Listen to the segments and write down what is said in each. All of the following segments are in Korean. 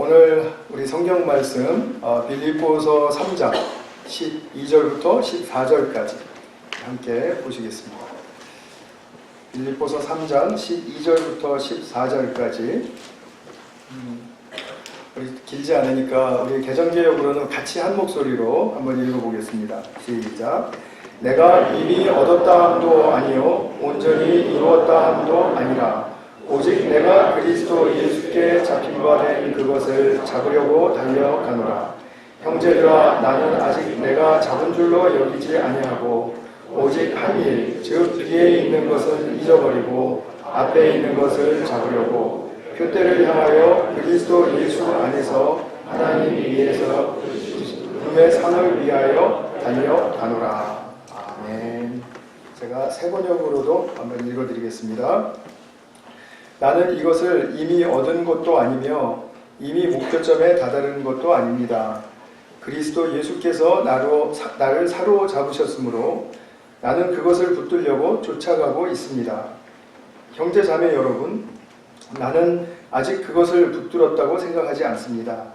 오늘 우리 성경 말씀 빌립보서 3장 12절부터 14절까지 함께 보시겠습니다. 빌립보서 3장 12절부터 14절까지 우리 길지 않으니까 우리 개정개역으로는 같이 한 목소리로 한번 읽어보겠습니다. 시작. 내가 이미 얻었다 함도 아니요 온전히 이루었다 함도 아니라 오직 내가 그리스도 예수께 잡힌 바 된 그것을 잡으려고 달려가노라. 형제들아, 나는 아직 내가 잡은 줄로 여기지 아니하고 오직 한 일, 즉 뒤에 있는 것을 잊어버리고 앞에 있는 것을 잡으려고 표대를 향하여 그리스도 예수 안에서 하나님 위에서 부름의 상을 위하여 달려가노라. 아멘. 제가 새 번역으로도 한번 읽어드리겠습니다. 나는 이것을 이미 얻은 것도 아니며 이미 목표점에 다다른 것도 아닙니다. 그리스도 예수께서 나를 사로잡으셨으므로 나는 그것을 붙들려고 쫓아가고 있습니다. 형제 자매 여러분, 나는 아직 그것을 붙들었다고 생각하지 않습니다.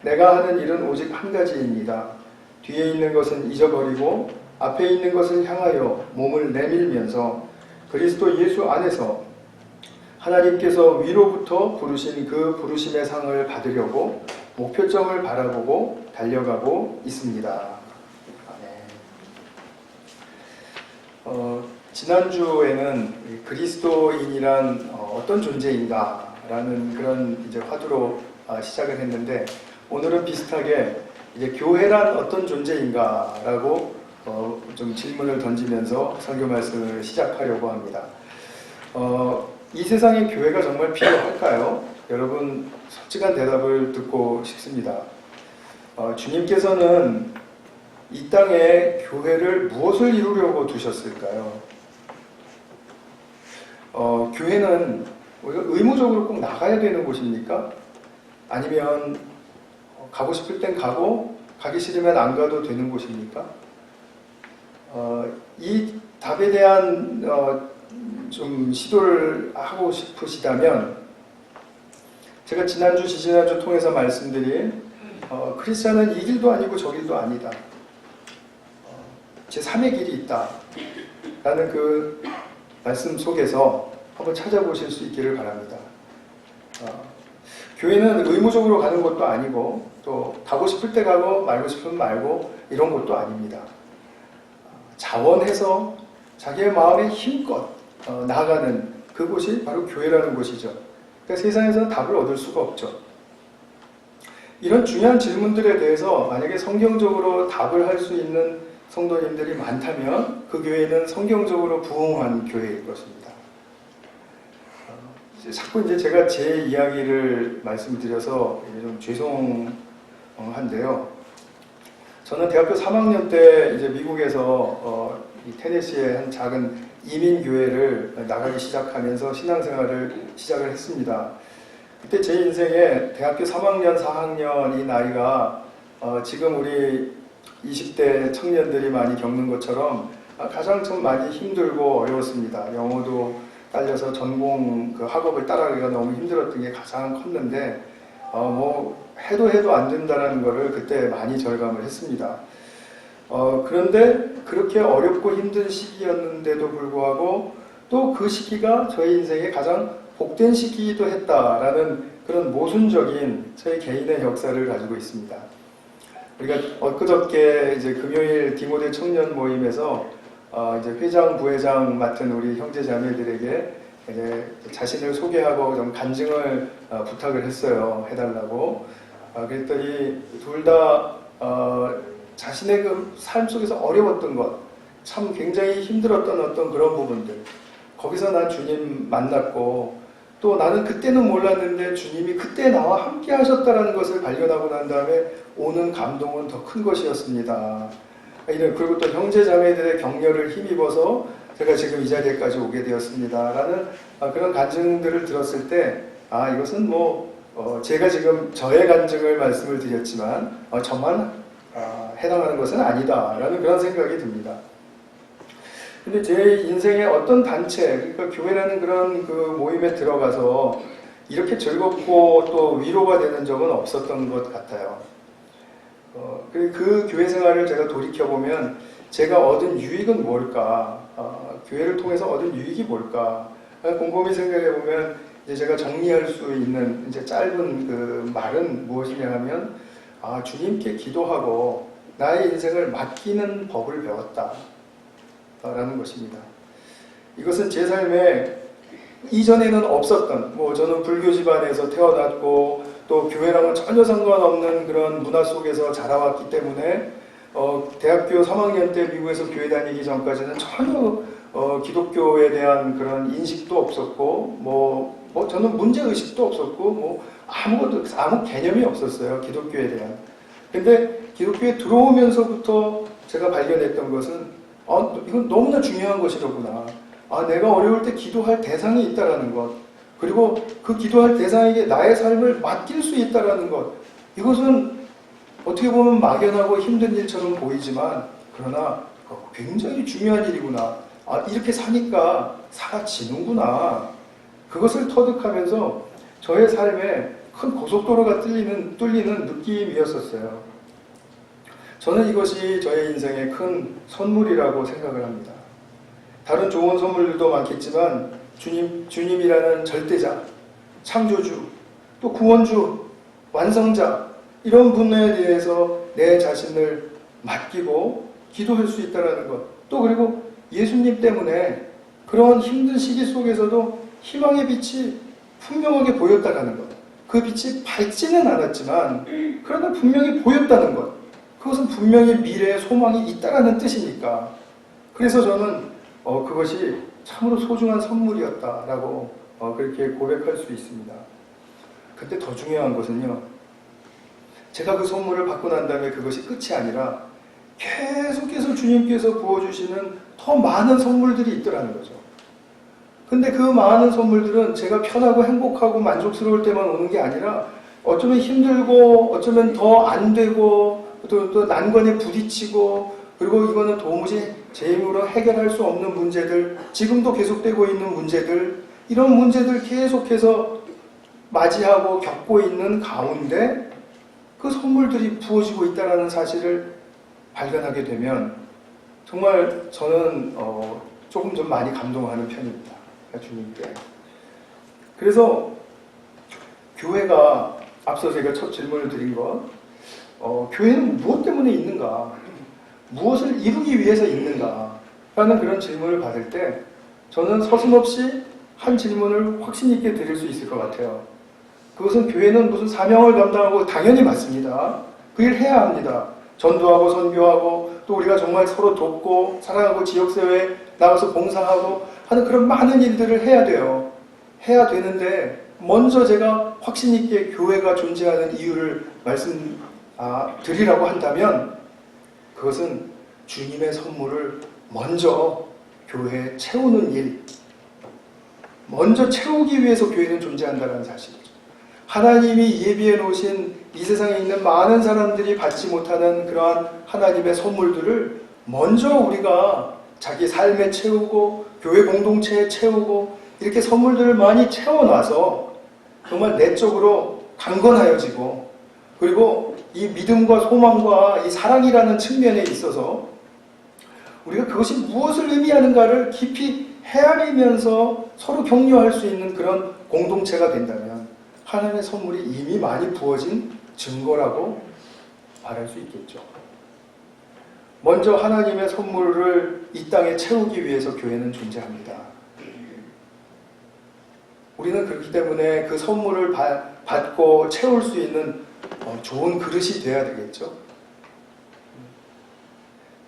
내가 하는 일은 오직 한 가지입니다. 뒤에 있는 것은 잊어버리고 앞에 있는 것을 향하여 몸을 내밀면서 그리스도 예수 안에서 하나님께서 위로부터 부르신 그 부르심의 상을 받으려고 목표점을 바라보고 달려가고 있습니다. 지난주에는 그리스도인이란 어떤 존재인가라는 그런 이제 화두로 시작을 했는데, 오늘은 비슷하게 이제 교회란 어떤 존재인가라고 좀 질문을 던지면서 설교 말씀을 시작하려고 합니다. 이 세상에 교회가 정말 필요할까요? 여러분, 솔직한 대답을 듣고 싶습니다. 주님께서는 이 땅에 교회를 무엇을 이루려고 두셨을까요? 교회는 우리가 의무적으로 꼭 나가야 되는 곳입니까? 아니면 가고 싶을 땐 가고 가기 싫으면 안 가도 되는 곳입니까? 이 답에 대한 좀 시도를 하고 싶으시다면, 제가 지난주 지지난주 통해서 말씀드린 크리스찬은 이 길도 아니고 저 길도 아니다, 제3의 길이 있다 라는 그 말씀 속에서 한번 찾아보실 수 있기를 바랍니다. 교회는 의무적으로 가는 것도 아니고 또 가고 싶을 때 가고 말고 싶으면 말고 이런 것도 아닙니다. 자원해서 자기의 마음에 힘껏 나아가는 그곳이 바로 교회라는 곳이죠. 그러니까 세상에서는 답을 얻을 수가 없죠. 이런 중요한 질문들에 대해서 만약에 성경적으로 답을 할 수 있는 성도님들이 많다면 그 교회는 성경적으로 부흥한 교회일 것입니다. 자꾸 이제 제가 제 이야기를 말씀드려서 좀 죄송한데요. 저는 대학교 3학년 때 이제 미국에서 테네시의 한 작은 이민교회를 나가기 시작하면서 신앙생활을 시작을 했습니다. 그때 제 인생에 대학교 3학년, 4학년 이 나이가 지금 우리 20대 청년들이 많이 겪는 것처럼 가장 좀 많이 힘들고 어려웠습니다. 영어도 딸려서 전공 그 학업을 따라가기가 너무 힘들었던 게 가장 컸는데 해도 안 된다는 거를 그때 많이 절감을 했습니다. 그런데 그렇게 어렵고 힘든 시기였는데도 불구하고 또 그 시기가 저희 인생의 가장 복된 시기이기도 했다라는 그런 모순적인 저희 개인의 역사를 가지고 있습니다. 우리가 엊그저께 이제 금요일 디모데 청년 모임에서 이제 회장, 부회장 맡은 우리 형제 자매들에게 이제 자신을 소개하고 좀 간증을 부탁을 했어요. 해달라고. 그랬더니 둘 다 자신의 그 삶 속에서 어려웠던 것, 참 굉장히 힘들었던 어떤 그런 부분들, 거기서 난 주님 만났고 또 나는 그때는 몰랐는데 주님이 그때 나와 함께 하셨다는 것을 발견하고 난 다음에 오는 감동은 더 큰 것이었습니다. 그리고 또 형제 자매들의 격려를 힘입어서 제가 지금 이 자리에까지 오게 되었습니다 라는 그런 간증들을 들었을 때 이것은 제가 지금 저의 간증을 말씀을 드렸지만 저만 해당하는 것은 아니다 라는 그런 생각이 듭니다. 근데 제 인생의 어떤 단체, 그러니까 교회라는 그런 그 모임에 들어가서 이렇게 즐겁고 또 위로가 되는 적은 없었던 것 같아요. 그 교회 생활을 제가 돌이켜보면 제가 얻은 유익은 뭘까? 교회를 통해서 얻은 유익이 뭘까? 곰곰이 생각해보면 이제 제가 정리할 수 있는 이제 짧은 그 말은 무엇이냐 하면 주님께 기도하고 나의 인생을 맡기는 법을 배웠다 라는 것입니다. 이것은 제 삶에 이전에는 없었던, 저는 불교 집안에서 태어났고 또 교회랑은 전혀 상관없는 그런 문화 속에서 자라왔기 때문에 대학교 3학년 때 미국에서 교회 다니기 전까지는 전혀 기독교에 대한 그런 인식도 없었고 저는 문제의식도 없었고 아무 개념이 없었어요. 기독교에 대한. 근데 기독교에 들어오면서부터 제가 발견했던 것은 이건 너무나 중요한 것이로구나. 내가 어려울 때 기도할 대상이 있다라는 것, 그리고 그 기도할 대상에게 나의 삶을 맡길 수 있다라는 것, 이것은 어떻게 보면 막연하고 힘든 일처럼 보이지만 그러나 굉장히 중요한 일이구나. 이렇게 사니까 사라지는구나. 그것을 터득하면서 저의 삶에 큰 고속도로가 뚫리는 느낌이었었어요. 저는 이것이 저의 인생의 큰 선물이라고 생각을 합니다. 다른 좋은 선물들도 많겠지만 주님이라는 절대자, 창조주, 또 구원주, 완성자, 이런 분에 대해서 내 자신을 맡기고 기도할 수 있다는 것, 또 그리고 예수님 때문에 그런 힘든 시기 속에서도 희망의 빛이 분명하게 보였다는 것, 그 빛이 밝지는 않았지만 그러나 분명히 보였다는 것, 그것은 분명히 미래의 소망이 있다는 뜻이니까. 그래서 저는 그것이 참으로 소중한 선물이었다라고 그렇게 고백할 수 있습니다. 근데 더 중요한 것은요, 제가 그 선물을 받고 난 다음에 그것이 끝이 아니라 계속해서 주님께서 부어주시는 더 많은 선물들이 있더라는 거죠. 근데 그 많은 선물들은 제가 편하고 행복하고 만족스러울 때만 오는 게 아니라 어쩌면 힘들고 어쩌면 더 안 되고 또 난관에 부딪히고, 그리고 이거는 도무지 제 힘으로 해결할 수 없는 문제들, 지금도 계속되고 있는 문제들, 이런 문제들 계속해서 맞이하고 겪고 있는 가운데 그 선물들이 부어지고 있다는 사실을 발견하게 되면 정말 저는 조금 좀 많이 감동하는 편입니다. 주님께. 그래서 교회가, 앞서 제가 첫 질문을 드린 것, 교회는 무엇 때문에 있는가? 무엇을 이루기 위해서 있는가? 라는 그런 질문을 받을 때 저는 서슴없이 한 질문을 확신 있게 드릴 수 있을 것 같아요. 그것은 교회는 무슨 사명을 감당하고, 당연히 맞습니다. 그 일 해야 합니다. 전도하고 선교하고 또 우리가 정말 서로 돕고 사랑하고 지역사회에 나가서 봉사하고 하는 그런 많은 일들을 해야 돼요. 해야 되는데 먼저 제가 확신 있게 교회가 존재하는 이유를 드리라고 한다면 그것은 주님의 선물을 먼저 교회에 채우는 일, 먼저 채우기 위해서 교회는 존재한다는 사실이죠. 하나님이 예비해 놓으신 이 세상에 있는 많은 사람들이 받지 못하는 그러한 하나님의 선물들을 먼저 우리가 자기 삶에 채우고 교회 공동체에 채우고 이렇게 선물들을 많이 채워놔서 정말 내적으로 강건하여지고, 그리고 이 믿음과 소망과 이 사랑이라는 측면에 있어서 우리가 그것이 무엇을 의미하는가를 깊이 헤아리면서 서로 격려할 수 있는 그런 공동체가 된다면 하나님의 선물이 이미 많이 부어진 증거라고 말할 수 있겠죠. 먼저 하나님의 선물을 이 땅에 채우기 위해서 교회는 존재합니다. 우리는 그렇기 때문에 그 선물을 받고 채울 수 있는 좋은 그릇이 되어야 되겠죠.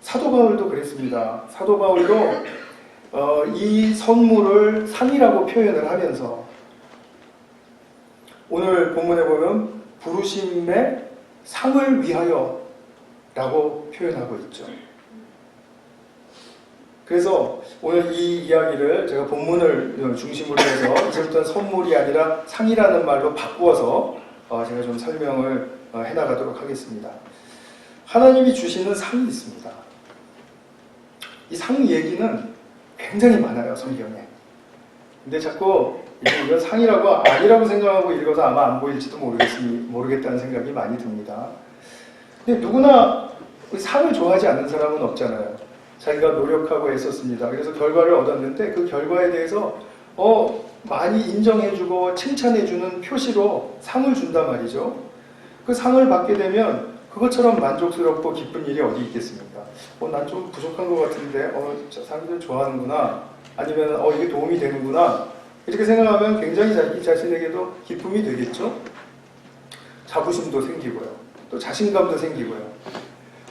사도 바울도 그랬습니다. 사도 바울도 이 선물을 상이라고 표현을 하면서 오늘 본문에 보면 부르심의 상을 위하여 라고 표현하고 있죠. 그래서 오늘 이 이야기를 제가 본문을 중심으로 해서 이제부터는 선물이 아니라 상이라는 말로 바꾸어서 제가 좀 설명을 해나가도록 하겠습니다. 하나님이 주시는 상이 있습니다. 이 상 얘기는 굉장히 많아요, 성경에. 근데 자꾸 이건 상이라고 아니라고 생각하고 읽어서 아마 안 보일지도 모르겠다는 생각이 많이 듭니다. 근데 누구나 상을 좋아하지 않는 사람은 없잖아요. 자기가 노력하고 애썼습니다. 그래서 결과를 얻었는데 그 결과에 대해서 많이 인정해주고 칭찬해주는 표시로 상을 준단 말이죠. 그 상을 받게 되면 그것처럼 만족스럽고 기쁜 일이 어디 있겠습니까? 난 좀 부족한 것 같은데, 사람들 좋아하는구나. 아니면, 이게 도움이 되는구나. 이렇게 생각하면 굉장히 자기 자신에게도 기쁨이 되겠죠? 자부심도 생기고요. 또 자신감도 생기고요.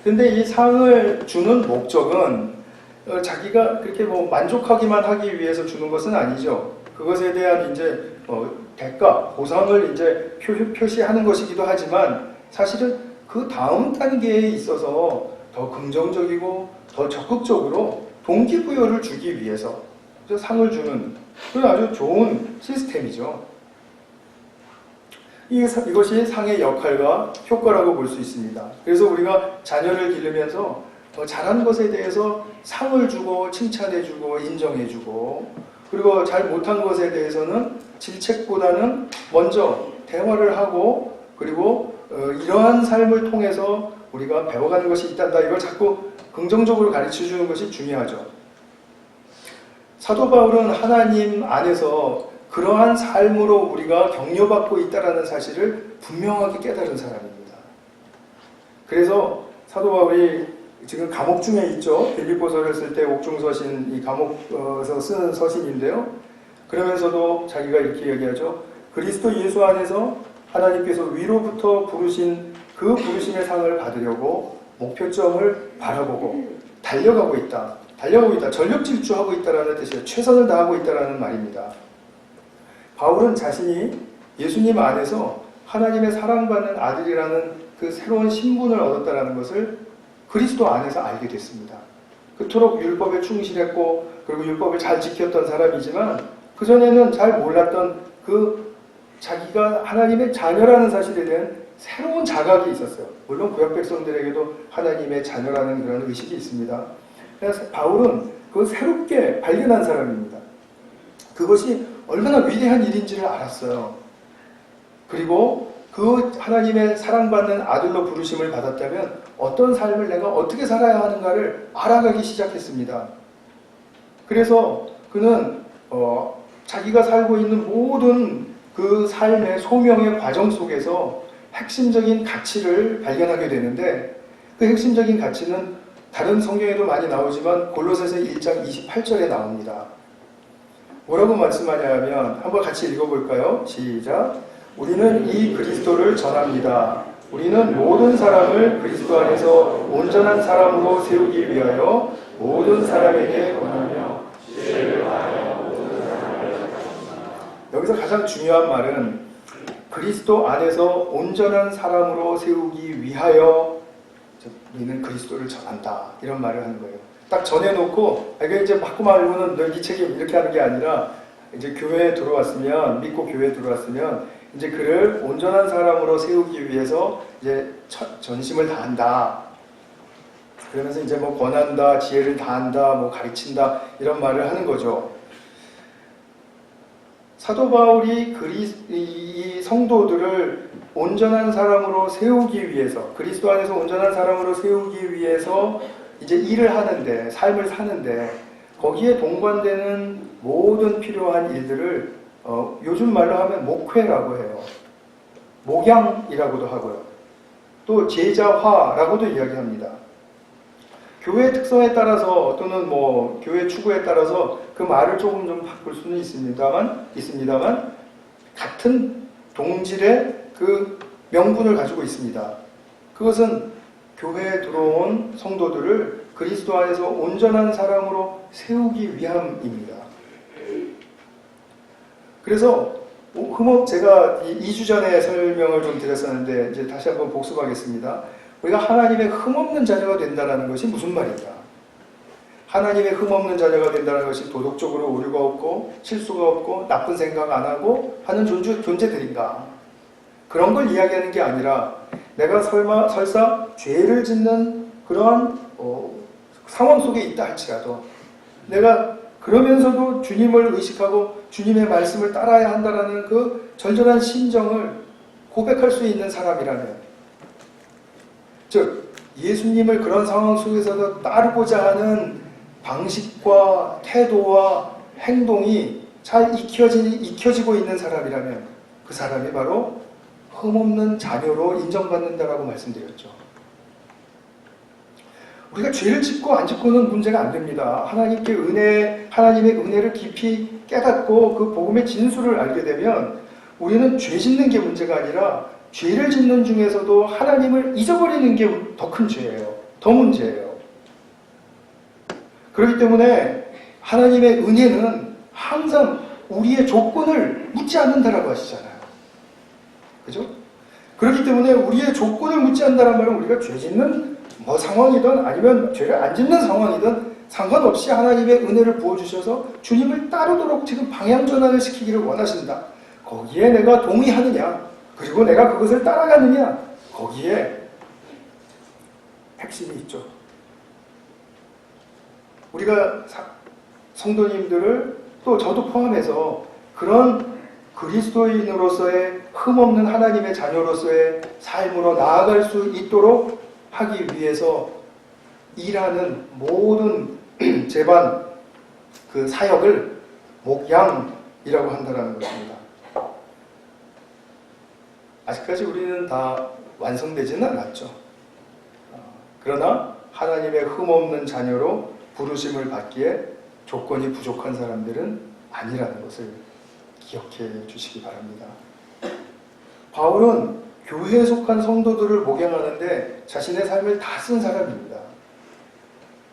근데 이 상을 주는 목적은 자기가 그렇게 만족하기만 하기 위해서 주는 것은 아니죠. 그것에 대한 이제 대가, 보상을 이제 표시하는 것이기도 하지만 사실은 그 다음 단계에 있어서 더 긍정적이고 더 적극적으로 동기부여를 주기 위해서 상을 주는 그런 아주 좋은 시스템이죠. 이것이 상의 역할과 효과라고 볼 수 있습니다. 그래서 우리가 자녀를 기르면서 잘한 것에 대해서 상을 주고 칭찬해주고 인정해주고 그리고 잘 못한 것에 대해서는 질책보다는 먼저 대화를 하고 그리고 이러한 삶을 통해서 우리가 배워가는 것이 있단다. 이걸 자꾸 긍정적으로 가르쳐주는 것이 중요하죠. 사도 바울은 하나님 안에서 그러한 삶으로 우리가 격려받고 있다는 사실을 분명하게 깨달은 사람입니다. 그래서 사도 바울이 지금 감옥 중에 있죠. 빌립보서를 쓸 때 옥중서신, 이 감옥에서 쓰는 서신인데요. 그러면서도 자기가 이렇게 얘기하죠. 그리스도 예수 안에서 하나님께서 위로부터 부르신 그 부르심의 상을 받으려고 목표점을 바라보고 달려가고 있다. 전력 질주하고 있다는 뜻이에요. 최선을 다하고 있다는 말입니다. 바울은 자신이 예수님 안에서 하나님의 사랑받는 아들이라는 그 새로운 신분을 얻었다는 것을 그리스도 안에서 알게 됐습니다. 그토록 율법에 충실했고 그리고 율법을 잘 지켰던 사람이지만 그전에는 잘 몰랐던 그 자기가 하나님의 자녀라는 사실에 대한 새로운 자각이 있었어요. 물론 구약 백성들에게도 하나님의 자녀라는 그런 의식이 있습니다. 그래서 바울은 그걸 새롭게 발견한 사람입니다. 그것이 얼마나 위대한 일인지를 알았어요. 그리고 그 하나님의 사랑받는 아들로 부르심을 받았다면 어떤 삶을 내가 어떻게 살아야 하는가를 알아가기 시작했습니다. 그래서 그는 자기가 살고 있는 모든 그 삶의 소명의 과정 속에서 핵심적인 가치를 발견하게 되는데 그 핵심적인 가치는 다른 성경에도 많이 나오지만 골로새서 1장 28절에 나옵니다. 뭐라고 말씀하냐면 한번 같이 읽어볼까요? 시작. 우리는 이 그리스도를 전합니다. 우리는 모든 사람을 그리스도 안에서 온전한 사람으로 세우기 위하여 모든 사람에게 권하며 지혜를 다하여 모든 사람을 여기서 가장 중요한 말은 그리스도 안에서 온전한 사람으로 세우기 위하여 우리는 그리스도를 전한다. 이런 말을 하는 거예요. 딱 전해놓고 이게 이제 받고 말고는 너 네 책임 이렇게 하는 게 아니라 이제 교회에 들어왔으면 믿고 교회에 들어왔으면 이제 그를 온전한 사람으로 세우기 위해서 이제 전심을 다한다. 그러면서 이제 뭐 권한다, 지혜를 다한다, 뭐 가르친다 이런 말을 하는 거죠. 사도 바울이 이 성도들을 온전한 사람으로 세우기 위해서 그리스도 안에서 온전한 사람으로 세우기 위해서 이제 일을 하는데 삶을 사는데 거기에 동반되는 모든 필요한 일들을 요즘 말로 하면 목회라고 해요. 목양이라고도 하고요. 또 제자화라고도 이야기합니다. 교회 특성에 따라서 또는 뭐 교회 추구에 따라서 그 말을 조금 좀 바꿀 수는 있습니다만 같은 동질의 그 명분을 가지고 있습니다. 그것은 교회에 들어온 성도들을 그리스도 안에서 온전한 사람으로 세우기 위함입니다. 그래서 제가 2주 전에 설명을 좀 드렸었는데 이제 다시 한번 복습하겠습니다. 우리가 하나님의 흠없는 자녀가 된다는 것이 무슨 말인가? 하나님의 흠없는 자녀가 된다는 것이 도덕적으로 오류가 없고 실수가 없고 나쁜 생각 안 하고 하는 존재들인가? 그런 걸 이야기하는 게 아니라 내가 설사 죄를 짓는 그러한 상황 속에 있다 할지라도 내가 그러면서도 주님을 의식하고 주님의 말씀을 따라야 한다라는 그 절절한 심정을 고백할 수 있는 사람이라면, 즉 예수님을 그런 상황 속에서도 따르고자 하는 방식과 태도와 행동이 잘 익혀지고 있는 사람이라면 그 사람이 바로 흠없는 자녀로 인정받는다라고 말씀드렸죠. 우리가 죄를 짓고 안 짓고는 문제가 안 됩니다. 하나님의 은혜를 깊이 깨닫고 그 복음의 진수를 알게 되면 우리는 죄 짓는 게 문제가 아니라 죄를 짓는 중에서도 하나님을 잊어버리는 게 더 큰 죄예요. 더 문제예요. 그렇기 때문에 하나님의 은혜는 항상 우리의 조건을 묻지 않는다라고 하시잖아요. 그죠? 그렇기 때문에 우리의 조건을 묻지 않는다는 말은 우리가 죄 짓는 상황이든 아니면 죄를 안 짓는 상황이든 상관없이 하나님의 은혜를 부어주셔서 주님을 따르도록 지금 방향전환을 시키기를 원하신다. 거기에 내가 동의하느냐, 그리고 내가 그것을 따라가느냐, 거기에 핵심이 있죠. 우리가 성도님들을 또 저도 포함해서 그런 그리스도인으로서의 흠없는 하나님의 자녀로서의 삶으로 나아갈 수 있도록 하기 위해서 일하는 모든 제반 그 사역을 목양이라고 한다는 것입니다. 아직까지 우리는 다 완성되지는 않았죠. 그러나 하나님의 흠없는 자녀로 부르심을 받기에 조건이 부족한 사람들은 아니라는 것을 기억해 주시기 바랍니다. 바울은 교회에 속한 성도들을 목양하는데 자신의 삶을 다 쓴 사람입니다.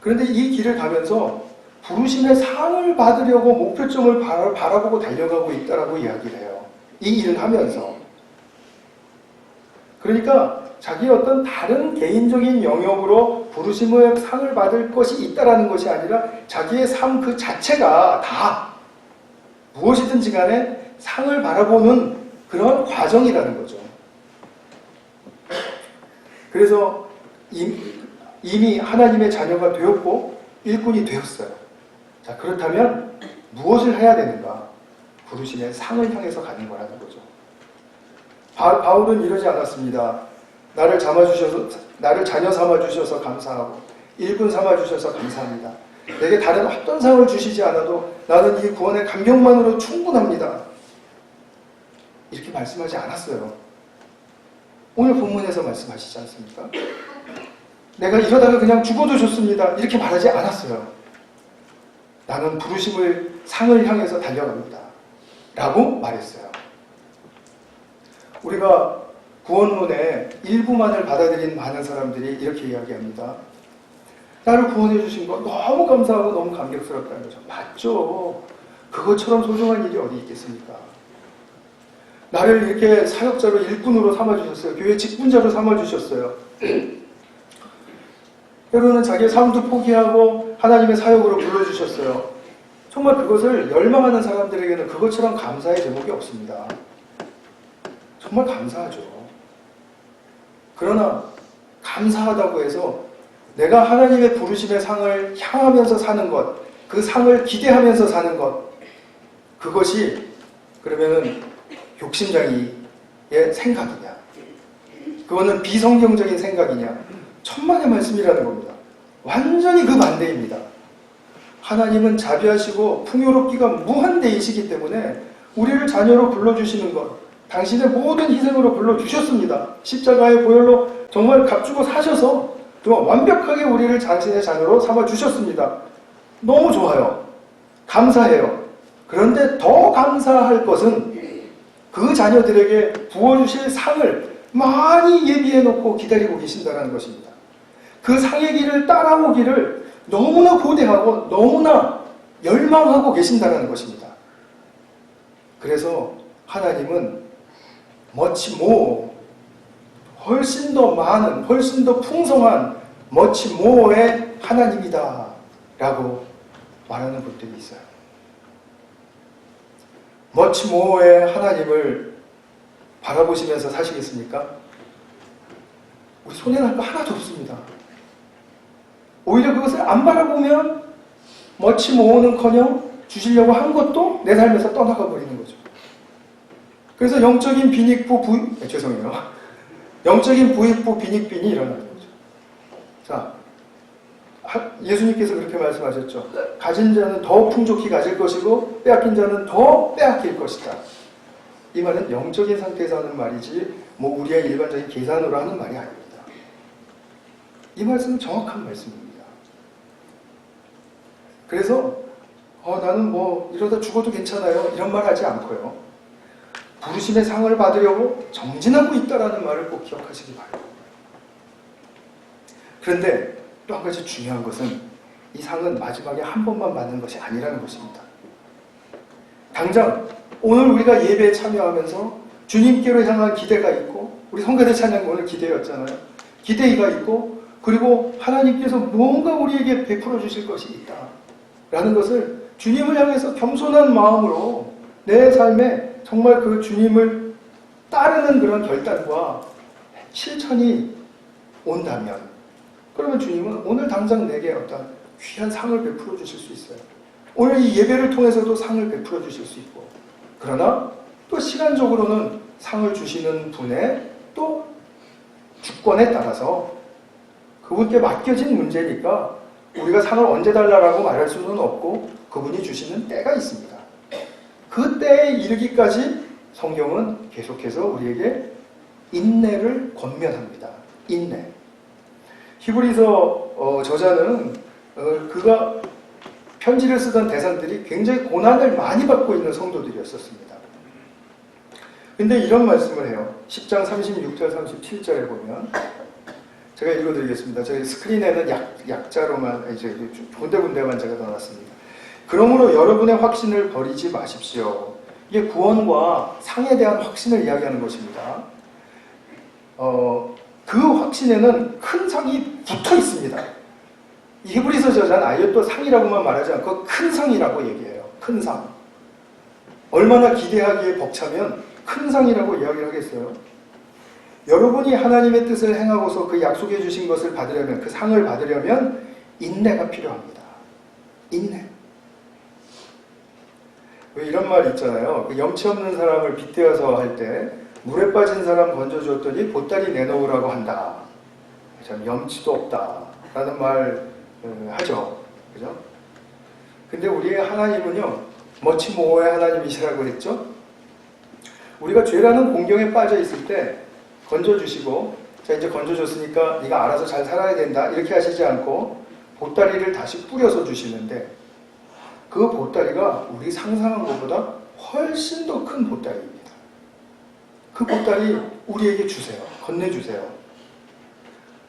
그런데 이 길을 가면서 부르심의 상을 받으려고 목표점을 바라보고 달려가고 있다라고 이야기를 해요. 이 일을 하면서. 그러니까 자기의 어떤 다른 개인적인 영역으로 부르심의 상을 받을 것이 있다라는 것이 아니라 자기의 삶 그 자체가 다 무엇이든지 간에 상을 바라보는 그런 과정이라는 거죠. 그래서 이미 하나님의 자녀가 되었고 일꾼이 되었어요. 자, 그렇다면 무엇을 해야 되는가? 부르심의 상을 향해서 가는 거라는 거죠. 바울은 이러지 않았습니다. 나를 자녀 삼아주셔서 감사하고 일꾼 삼아주셔서 감사합니다. 내게 다른 어떤 상을 주시지 않아도 나는 이 구원의 감격만으로 충분합니다. 이렇게 말씀하지 않았어요. 오늘 본문에서 말씀하시지 않습니까? 내가 이러다가 그냥 죽어도 좋습니다. 이렇게 말하지 않았어요. 나는 부르심을 상을 향해서 달려갑니다. 라고 말했어요. 우리가 구원론의 일부만을 받아들인 많은 사람들이 이렇게 이야기합니다. 나를 구원해 주신 거 너무 감사하고 너무 감격스럽다는 거죠. 맞죠. 그것처럼 소중한 일이 어디 있겠습니까? 나를 이렇게 사역자로 일꾼으로 삼아주셨어요. 교회 직분자로 삼아주셨어요. 때로는 자기의 삶도 포기하고 하나님의 사역으로 불러주셨어요. 정말 그것을 열망하는 사람들에게는 그것처럼 감사의 제목이 없습니다. 정말 감사하죠. 그러나 감사하다고 해서 내가 하나님의 부르심의 상을 향하면서 사는 것, 그 상을 기대하면서 사는 것, 그것이 그러면은 욕심장이의 생각이냐, 그거는 비성경적인 생각이냐, 천만의 말씀이라는 겁니다. 완전히 그 반대입니다. 하나님은 자비하시고 풍요롭기가 무한대이시기 때문에 우리를 자녀로 불러주시는 것, 당신의 모든 희생으로 불러주셨습니다. 십자가의 보혈로 정말 값주고 사셔서 정말 완벽하게 우리를 자신의 자녀로 삼아주셨습니다. 너무 좋아요. 감사해요. 그런데 더 감사할 것은 그 자녀들에게 부어주실 상을 많이 예비해 놓고 기다리고 계신다는 것입니다. 그 상의 길을 따라오기를 너무나 고대하고 너무나 열망하고 계신다는 것입니다. 그래서 하나님은 much more, 훨씬 더 많은, 훨씬 더 풍성한 much more의 하나님이다 라고 말하는 분들이 있어요. much more의 하나님을 바라보시면서 사시겠습니까? 우리 손에 날 거 하나도 없습니다. 오히려 그것을 안 바라보면 much more는커녕 주시려고 한 것도 내 삶에서 떠나가 버리는 거죠. 그래서 영적인 영적인 부익부 빈익빈이 일어나는 거죠. 자, 예수님께서 그렇게 말씀하셨죠. 가진 자는 더 풍족히 가질 것이고 빼앗긴 자는 더 빼앗길 것이다. 이 말은 영적인 상태에서 하는 말이지 뭐 우리의 일반적인 계산으로 하는 말이 아닙니다. 이 말씀은 정확한 말씀입니다. 그래서 나는 뭐 이러다 죽어도 괜찮아요 이런 말 하지 않고요. 부르심의 상을 받으려고 정진하고 있다라는 말을 꼭 기억하시기 바랍니다. 그런데 또 한 가지 중요한 것은 이 상은 마지막에 한 번만 받는 것이 아니라는 것입니다. 당장 오늘 우리가 예배에 참여하면서 주님께로 향한 기대가 있고, 우리 성가대 찬양이 오늘 기대였잖아요. 기대가 있고, 그리고 하나님께서 무언가 우리에게 베풀어 주실 것이 있다 라는 것을 주님을 향해서 겸손한 마음으로 내 삶에 정말 그 주님을 따르는 그런 결단과 실천이 온다면, 그러면 주님은 오늘 당장 내게 어떤 귀한 상을 베풀어 주실 수 있어요. 오늘 이 예배를 통해서도 상을 베풀어 주실 수 있고, 그러나 또 시간적으로는 상을 주시는 분의 또 주권에 따라서 그분께 맡겨진 문제니까 우리가 상을 언제 달라고 말할 수는 없고 그분이 주시는 때가 있습니다. 그 때에 이르기까지 성경은 계속해서 우리에게 인내를 권면합니다. 인내. 히브리서 저자는 그가 편지를 쓰던 대상들이 굉장히 고난을 많이 받고 있는 성도들이었었습니다. 근데 이런 말씀을 해요. 10장 36절 37절에 보면, 제가 읽어드리겠습니다. 저희 스크린에는 약자로만 이제 군데군데만 제가 넣어놨습니다. 그러므로 여러분의 확신을 버리지 마십시오. 이게 구원과 상에 대한 확신을 이야기하는 것입니다. 그 확신에는 큰 상이 붙어 있습니다. 히브리서 저자는 아예 또 상이라고만 말하지 않고 큰 상이라고 얘기해요. 큰 상. 얼마나 기대하기에 벅차면 큰 상이라고 이야기를 하겠어요. 여러분이 하나님의 뜻을 행하고서 그 약속해 주신 것을 받으려면, 그 상을 받으려면 인내가 필요합니다. 인내. 왜 이런 말 있잖아요. 그 염치 없는 사람을 빗대어서 할 때 물에 빠진 사람 건져주었더니 보따리 내놓으라고 한다. 참 염치도 없다 라는 말 하죠. 그죠? 근데 우리의 하나님은요, 머치모호의 하나님이시라고 했죠? 우리가 죄라는 공경에 빠져 있을 때 건져주시고, 자, 이제 건져줬으니까 네가 알아서 잘 살아야 된다 이렇게 하시지 않고 보따리를 다시 뿌려서 주시는데, 그 보따리가 우리 상상한 것보다 훨씬 더 큰 보따리입니다. 그 보따리 우리에게 주세요. 건네주세요.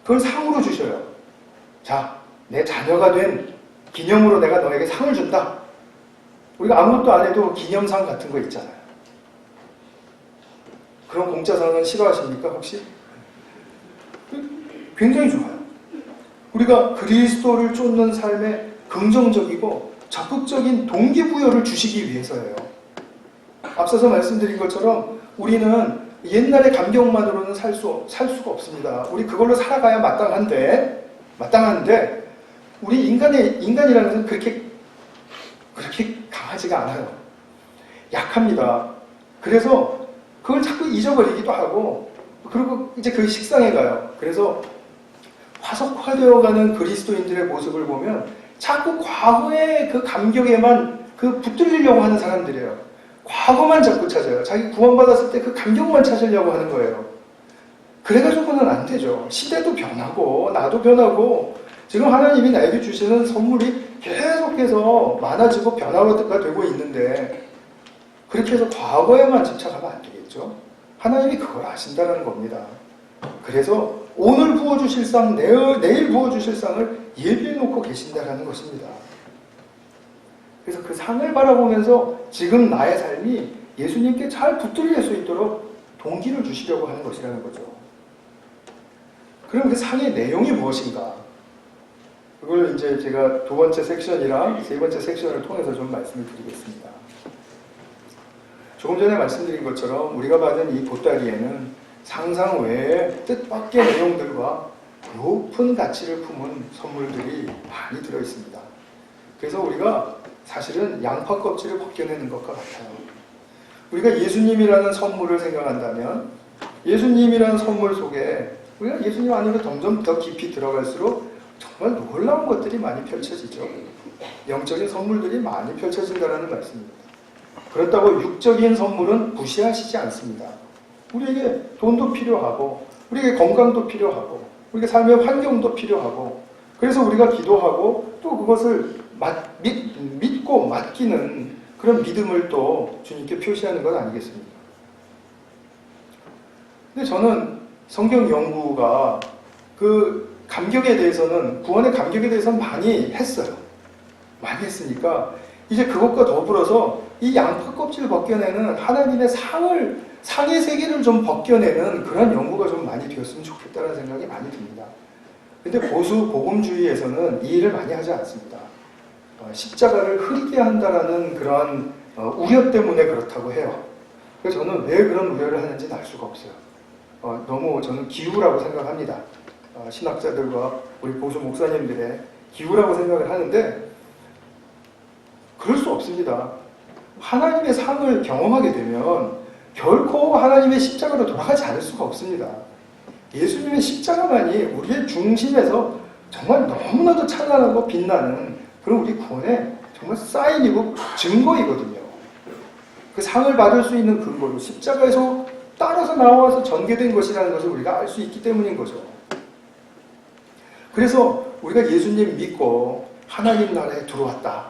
그걸 상으로 주셔요. 자, 내 자녀가 된 기념으로 내가 너에게 상을 준다. 우리가 아무것도 안 해도 기념상 같은 거 있잖아요. 그런 공짜상은 싫어하십니까 혹시? 굉장히 좋아요. 우리가 그리스도를 쫓는 삶에 긍정적이고 적극적인 동기부여를 주시기 위해서예요. 앞서서 말씀드린 것처럼 우리는 옛날의 감격만으로는 살 수가 없습니다. 우리 그걸로 살아가야 마땅한데 우리 인간이라는 것은 그렇게 강하지가 않아요. 약합니다. 그래서 그걸 자꾸 잊어버리기도 하고, 그리고 이제 그 식상에 가요. 그래서 화석화되어가는 그리스도인들의 모습을 보면 자꾸 과거의 그 감격에만 붙들리려고 하는 사람들이에요. 과거만 자꾸 찾아요. 자기 구원받았을 때 그 감격만 찾으려고 하는 거예요. 그래가지고는 안 되죠. 시대도 변하고 나도 변하고 지금 하나님이 나에게 주시는 선물이 계속해서 많아지고 변화가 되고 있는데, 그렇게 해서 과거에만 집착하면 안 되겠죠. 하나님이 그걸 아신다는 겁니다. 그래서 오늘 부어주실 상, 내일 부어주실 상을 예비해 놓고 계신다는 것입니다. 그래서 그 상을 바라보면서 지금 나의 삶이 예수님께 잘 붙들릴 수 있도록 동기를 주시려고 하는 것이라는 거죠. 그럼 그 상의 내용이 무엇인가? 그걸 이제 제가 두 번째 섹션이랑 세 번째 섹션을 통해서 좀 말씀을 드리겠습니다. 조금 전에 말씀드린 것처럼 우리가 받은 이 보따리에는 상상 외의 뜻밖의 내용들과 높은 가치를 품은 선물들이 많이 들어있습니다. 그래서 우리가 사실은 양파 껍질을 벗겨내는 것과 같아요. 우리가 예수님이라는 선물을 생각한다면 예수님이라는 선물 속에 우리가 예수님 안으로 점점 더 깊이 들어갈수록 정말 놀라운 것들이 많이 펼쳐지죠. 영적인 선물들이 많이 펼쳐진다는 말씀입니다. 그렇다고 육적인 선물은 무시하시지 않습니다. 우리에게 돈도 필요하고 우리에게 건강도 필요하고 우리에게 삶의 환경도 필요하고 그래서 우리가 기도하고 또 그것을 믿고 맡기는 그런 믿음을 또 주님께 표시하는 것 아니겠습니까? 근데 저는 성경 연구가 그 감격에 대해서는 구원의 감격에 대해서는 많이 했어요. 많이 했으니까 이제 그것과 더불어서 이 양파 껍질을 벗겨내는 하나님의 상의 세계를 좀 벗겨내는 그런 연구가 좀 많이 되었으면 좋겠다는 생각이 많이 듭니다. 근데 보수 복음주의에서는 이 일을 많이 하지 않습니다. 십자가를 흐리게 한다라는 그러한 우려 때문에 그렇다고 해요. 그래서 저는 왜 그런 우려를 하는지는 알 수가 없어요. 너무 저는 기우라고 생각합니다. 신학자들과 우리 보수 목사님들의 기우라고 생각을 하는데 그럴 수 없습니다. 하나님의 상을 경험하게 되면 결코 하나님의 십자가로 돌아가지 않을 수가 없습니다. 예수님의 십자가만이 우리의 중심에서 정말 너무나도 찬란하고 빛나는 그런 우리 구원의 정말 사인이고 증거이거든요. 그 상을 받을 수 있는 근거로 십자가에서 따라서 나와서 전개된 것이라는 것을 우리가 알 수 있기 때문인 거죠. 그래서 우리가 예수님 믿고 하나님 나라에 들어왔다.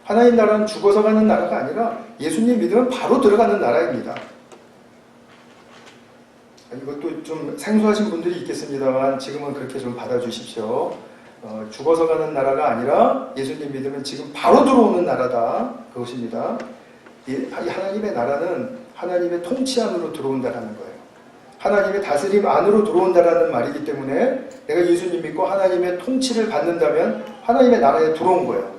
하나님 나라는 죽어서 가는 나라가 아니라 예수님 믿으면 바로 들어가는 나라입니다. 이것도 좀 생소하신 분들이 있겠습니다만 지금은 그렇게 좀 받아주십시오. 죽어서 가는 나라가 아니라 예수님 믿으면 지금 바로 들어오는 나라다. 그것입니다. 하나님의 나라는 하나님의 통치 안으로 들어온다는 거예요. 하나님의 다스림 안으로 들어온다는 말이기 때문에 내가 예수님 믿고 하나님의 통치를 받는다면 하나님의 나라에 들어온 거예요.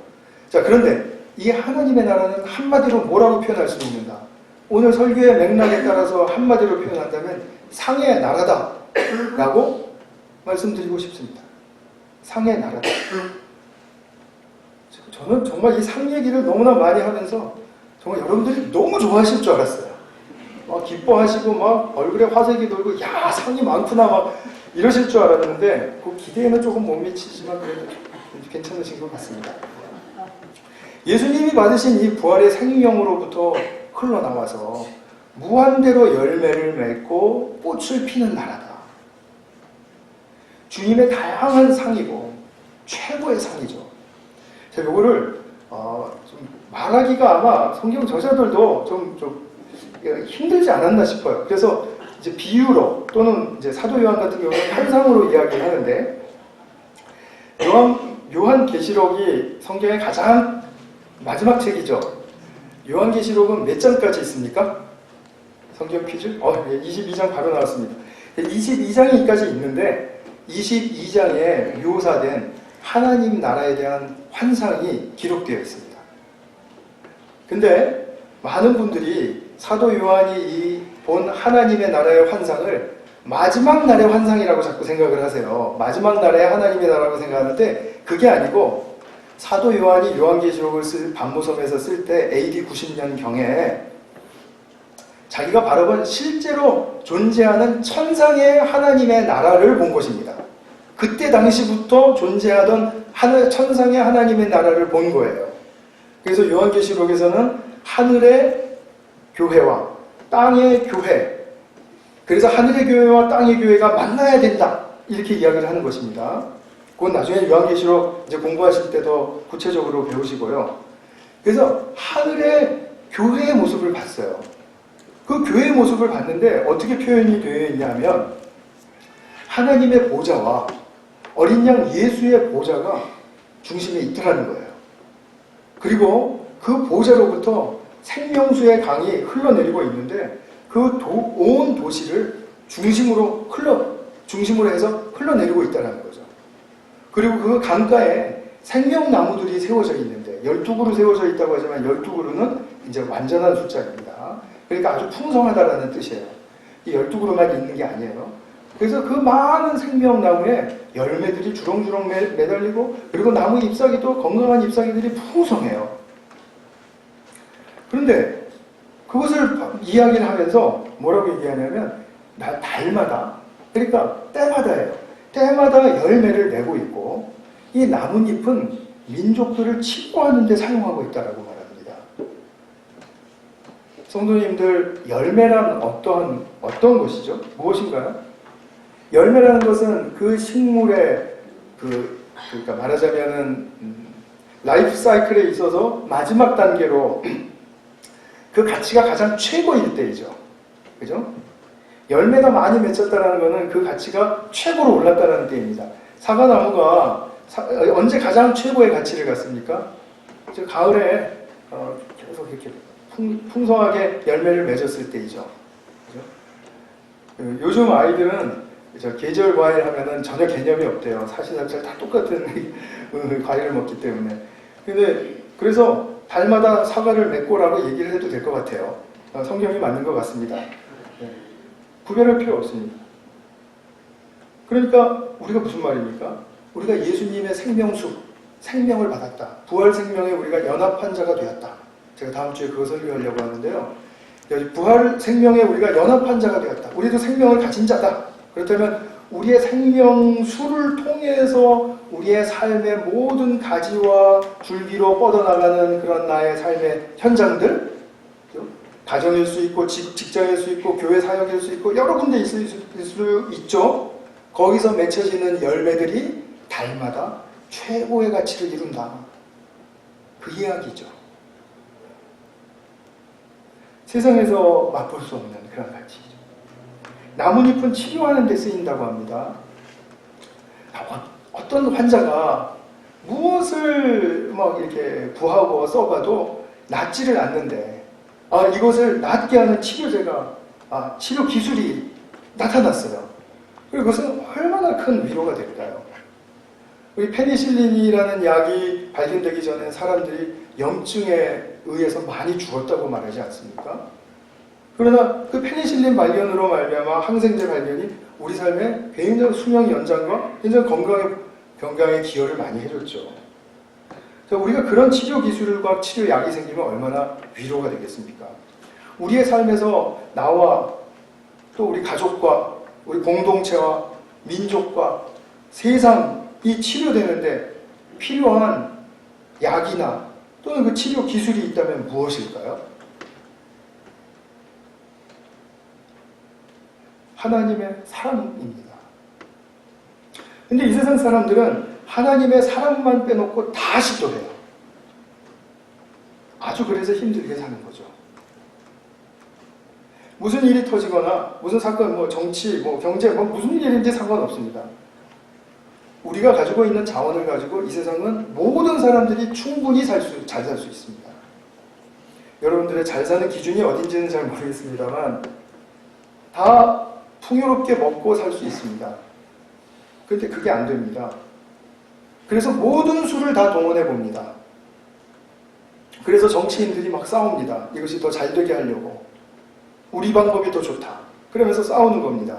자, 그런데 이 하나님의 나라는 한마디로 뭐라고 표현할 수 있는가? 오늘 설교의 맥락에 따라서 한마디로 표현한다면 상의 나라다 라고 말씀드리고 싶습니다. 상의 나라다. 저는 정말 이 상 얘기를 너무나 많이 하면서 정말 여러분들이 너무 좋아하실 줄 알았어요. 막 기뻐하시고 막 얼굴에 화색이 돌고 야 상이 많구나 막 이러실 줄 알았는데 그 기대에는 조금 못 미치지만 그래도 괜찮으신 것 같습니다. 예수님이 받으신 이 부활의 생명으로부터 흘러나와서 무한대로 열매를 맺고 꽃을 피는 나라다. 주님의 다양한 상이고 최고의 상이죠. 제가 이거를 좀 말하기가 아마 성경 저자들도 좀 힘들지 않았나 싶어요. 그래서 이제 비유로 또는 이제 사도 요한 같은 경우는 환상으로 이야기를 하는데 요한계시록이 성경의 가장 마지막 책이죠. 요한계시록은 몇 장까지 있습니까? 성경 퀴즈? 22장 바로 나왔습니다. 22장까지 있는데 22장에 묘사된 하나님 나라에 대한 환상이 기록되어 있습니다. 근데 많은 분들이 사도 요한이 이 본 하나님의 나라의 환상을 마지막 날의 환상이라고 자꾸 생각을 하세요. 마지막 날의 하나님의 나라라고 생각하는데 그게 아니고 사도 요한이 요한계시록을 반모섬에서 쓸 때 AD 90년경에 자기가 바라본 실제로 존재하는 천상의 하나님의 나라를 본 것입니다. 그때 당시부터 존재하던 천상의 하나님의 나라를 본 거예요. 그래서 요한계시록에서는 하늘의 교회와 땅의 교회, 그래서 하늘의 교회와 땅의 교회가 만나야 된다 이렇게 이야기를 하는 것입니다. 그건 나중에 요한계시록 이제 공부하실 때도 구체적으로 배우시고요. 그래서 하늘의 교회의 모습을 봤어요. 그 교회의 모습을 봤는데 어떻게 표현이 되어 있냐면 하나님의 보좌와 어린 양 예수의 보좌가 중심에 있더라는 거예요. 그리고 그 보좌로부터 생명수의 강이 흘러내리고 있는데 그 온 도시를 중심으로 해서 흘러내리고 있다는 거죠. 그리고 그 강가에 생명나무들이 세워져 있는데 12그루 세워져 있다고 하지만 12그루는 이제 완전한 숫자입니다. 그러니까 아주 풍성하다라는 뜻이에요. 이 12그루만 있는 게 아니에요. 그래서 그 많은 생명나무에 열매들이 주렁주렁 매달리고 그리고 나무 잎사귀도 건강한 잎사귀들이 풍성해요. 근데 그것을 이야기를 하면서 뭐라고 얘기하냐면 달마다, 그러니까 때마다예요. 때마다 열매를 내고 있고 이 나뭇잎은 민족들을 치료하는 데 사용하고 있다라고 말합니다. 성도님들, 열매란 어떤 것이죠? 무엇인가요? 열매라는 것은 그 식물의 그러니까 말하자면은 라이프 사이클에 있어서 마지막 단계로 그 가치가 가장 최고일 때이죠. 그죠? 열매가 많이 맺혔다는 것은 그 가치가 최고로 올랐다는 때입니다. 사과나무가 언제 가장 최고의 가치를 갖습니까? 가을에 계속 이렇게 풍성하게 열매를 맺었을 때이죠. 그죠? 요즘 아이들은 계절 과일 하면은 전혀 개념이 없대요. 사시사철 다 똑같은 과일을 먹기 때문에. 그래서 달마다 사과를 맺고라고 얘기를 해도 될 것 같아요. 성경이 맞는 것 같습니다. 구별할 필요 없습니다. 그러니까 우리가 무슨 말입니까? 우리가 예수님의 생명을 받았다. 부활 생명에 우리가 연합한 자가 되었다. 제가 다음 주에 그거 설교하려고 하는데요. 부활 생명에 우리가 연합한 자가 되었다. 우리도 생명을 가진 자다. 그렇다면 우리의 생명수를 통해서 우리의 삶의 모든 가지와 줄기로 뻗어나가는 그런 나의 삶의 현장들, 가정일 수 있고 직장일 수 있고 교회 사역일 수 있고 여러 군데 있을 수 있죠. 거기서 맺혀지는 열매들이 달마다 최고의 가치를 이룬다. 그 이야기죠. 세상에서 맛볼 수 없는 그런 가치죠. 나뭇잎은 치료하는 데 쓰인다고 합니다. 어떤 환자가 무엇을 막 이렇게 부하고 써봐도 낫지를 않는데 이것을 낫게 하는 치료제가 치료 기술이 나타났어요. 그리고 그것은 얼마나 큰 위로가 될까요? 우리 페니실린이라는 약이 발견되기 전에 사람들이 염증에 의해서 많이 죽었다고 말하지 않습니까? 그러나 그 페니실린 발견으로 말미암아 항생제 발견이 우리 삶에 굉장히 수명 연장과 굉장히 건강에 기여를 많이 해줬죠. 그래서 우리가 그런 치료 기술과 치료약이 생기면 얼마나 위로가 되겠습니까? 우리의 삶에서 나와 또 우리 가족과 우리 공동체와 민족과 세상이 치료되는데 필요한 약이나 또는 그 치료 기술이 있다면 무엇일까요? 하나님의 사랑입니다. 근데 이 세상 사람들은 하나님의 사랑만 빼놓고 다 시도해요. 아주 그래서 힘들게 사는 거죠. 무슨 일이 터지거나 무슨 사건, 정치, 경제, 무슨 일인지 상관없습니다. 우리가 가지고 있는 자원을 가지고 이 세상은 모든 사람들이 충분히 잘 살 수 있습니다. 여러분들의 잘 사는 기준이 어딘지는 잘 모르겠습니다만 다 풍요롭게 먹고 살 수 있습니다. 그런데 그게 안 됩니다. 그래서 모든 수를 다 동원해 봅니다. 그래서 정치인들이 막 싸웁니다. 이것이 더 잘 되게 하려고. 우리 방법이 더 좋다. 그러면서 싸우는 겁니다.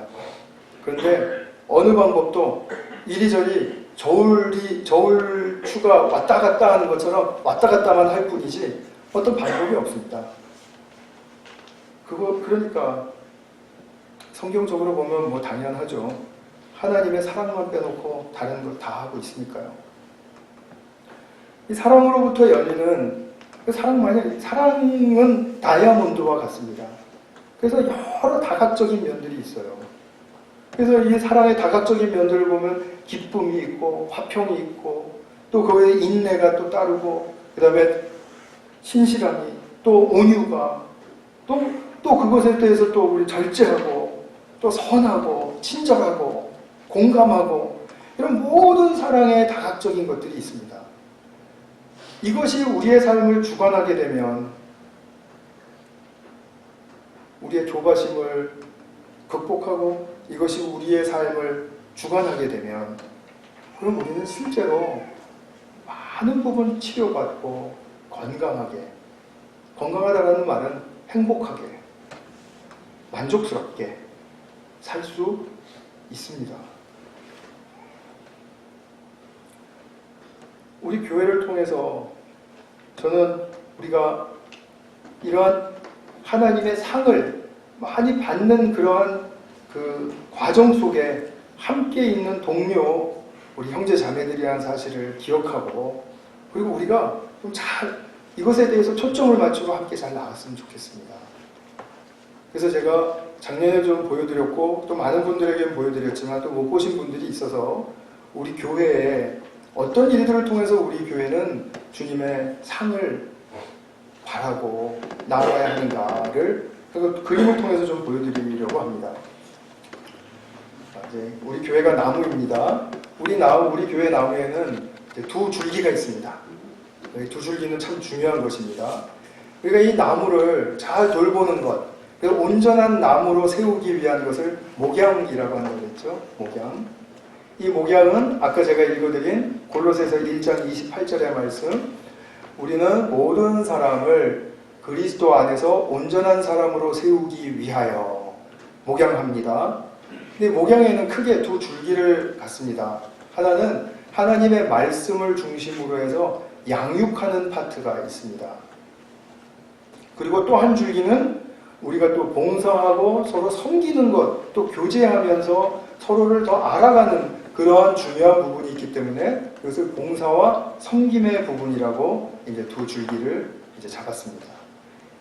그런데 어느 방법도 이리저리 저울추가 왔다 갔다 하는 것처럼 왔다 갔다만 할 뿐이지 어떤 방법이 없습니다. 그러니까 성경적으로 보면 당연하죠. 하나님의 사랑만 빼놓고 다른 걸 다 하고 있으니까요. 이 사랑으로부터 열리는 사랑은 다이아몬드와 같습니다. 그래서 여러 다각적인 면들이 있어요. 그래서 이 사랑의 다각적인 면들을 보면 기쁨이 있고 화평이 있고 또 거기에 인내가 또 따르고 그 다음에 신실함이 또 온유가 또 그것에 대해서 또 우리 절제하고 또 선하고 친절하고 공감하고 이런 모든 사랑의 다각적인 것들이 있습니다. 이것이 우리의 삶을 주관하게 되면 우리의 조바심을 극복하고 이것이 우리의 삶을 주관하게 되면 그럼 우리는 실제로 많은 부분 치료받고 건강하다는 말은 행복하게 만족스럽게 살 수 있습니다. 우리 교회를 통해서 저는 우리가 이러한 하나님의 상을 많이 받는 그러한 그 과정 속에 함께 있는 동료, 우리 형제 자매들이라는 사실을 기억하고, 그리고 우리가 좀 잘 이것에 대해서 초점을 맞추고 함께 잘 나갔으면 좋겠습니다. 그래서 제가 작년에 좀 보여드렸고 또 많은 분들에게 보여드렸지만 또 못 보신 분들이 있어서 우리 교회에 어떤 일들을 통해서 우리 교회는 주님의 상을 바라고 나아가야 하는가를 그림을 통해서 좀 보여드리려고 합니다. 이제 우리 교회가 나무입니다. 우리 교회 나무에는 두 줄기가 있습니다. 두 줄기는 참 중요한 것입니다. 우리가 이 나무를 잘 돌보는 것, 온전한 나무로 세우기 위한 것을 목양이라고 한다고 했죠. 목양. 이 목양은 아까 제가 읽어드린 골로새서 1장 28절의 말씀, 우리는 모든 사람을 그리스도 안에서 온전한 사람으로 세우기 위하여 목양합니다. 근데 목양에는 크게 두 줄기를 갖습니다. 하나는 하나님의 말씀을 중심으로 해서 양육하는 파트가 있습니다. 그리고 또 한 줄기는 우리가 또 봉사하고 서로 섬기는 것, 또 교제하면서 서로를 더 알아가는 그러한 중요한 부분이 있기 때문에 그것을 봉사와 섬김의 부분이라고 이제 두 줄기를 이제 잡았습니다.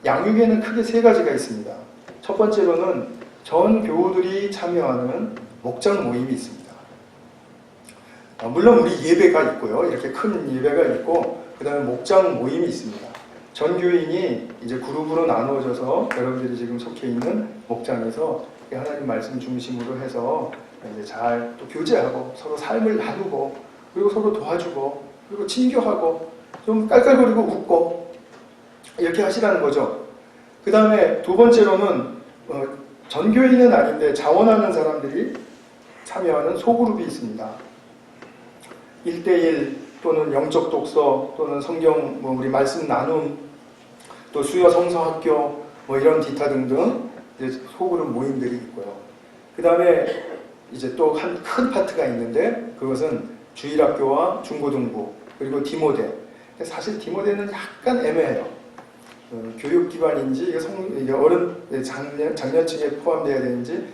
양육에는 크게 세 가지가 있습니다. 첫 번째로는 전 교우들이 참여하는 목장 모임이 있습니다. 물론 우리 예배가 있고요. 이렇게 큰 예배가 있고, 그 다음에 목장 모임이 있습니다. 전 교인이 이제 그룹으로 나누어져서 여러분들이 지금 속해 있는 목장에서 하나님 말씀 중심으로 해서 이제 잘 또 교제하고 서로 삶을 나누고, 그리고 서로 도와주고, 그리고 친교하고, 좀 깔깔거리고 웃고, 이렇게 하시라는 거죠. 그 다음에 두 번째로는 전 교인은 아닌데 자원하는 사람들이 참여하는 소그룹이 있습니다. 1대1 또는 영적 독서 또는 성경 우리 말씀 나눔, 또 수요 성서학교 이런 기타 등등 이제 소그룹 모임들이 있고요. 그 다음에 이제 또 한 큰 파트가 있는데 그것은 주일학교와 중고등부 그리고 디모데. 사실 디모데는 약간 애매해요. 교육기관인지 이게 어른 장년층에 포함되어야 되는지